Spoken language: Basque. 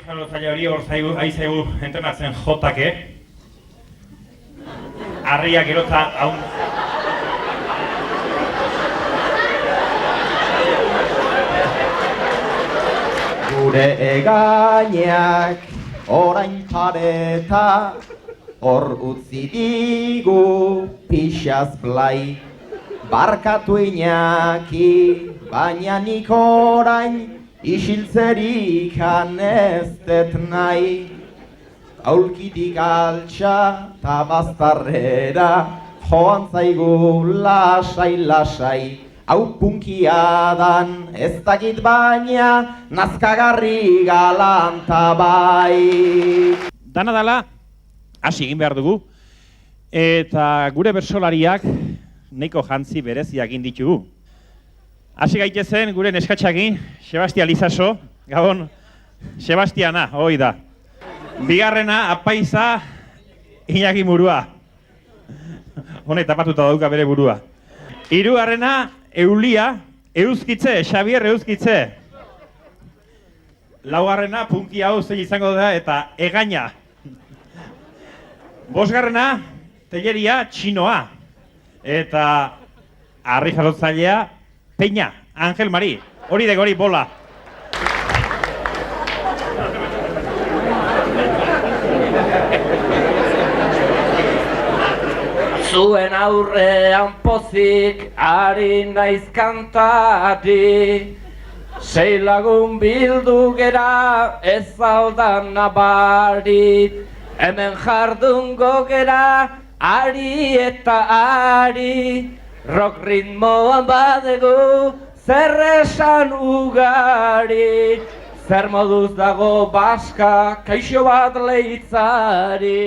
Jarrotzaile hori hor zaigu entrenatzen jotake. Harriak erotza haun... Gure egainak orain pareta, hor utzi digu pixaz blai. Barkatu Iñaki, baina nik orain isiltzerik ez nahi. Aulkitik altxa ta baztarrera, joan zaigu lasai. Hau punkiadan ez dakit baina, nazkagarri galanta bai. Dana dala, hasi egin behar dugu, eta gure bersolariak nahiko jantzi bereziak egin ditugu. Hasi gaitezen gure neskatxakin, Sebastian Lizaso, Gabon, Sebastiana, hoi da. Bigarrena, apaiza, Iñaki Murua. Honek tapatuta dauka bere burua. Hirugarrena, Eulia, Euskitze, Xabier Euskitze. Laugarrena, punki hau zein izango da eta egaina. Bosgarrena, Telleria, Txinoa. Eta harri jarrotzailea, Peña, Angel Mari. Hori de gori bola. Zuen aurrean pozik ari naiz kantari, sei lagun bildu gera ez aldan nabari, hemen jardungo gera ari eta ari, rock ritmoan badegu zer esan ugari, zer moduz dago baska kaixo bat leitzari.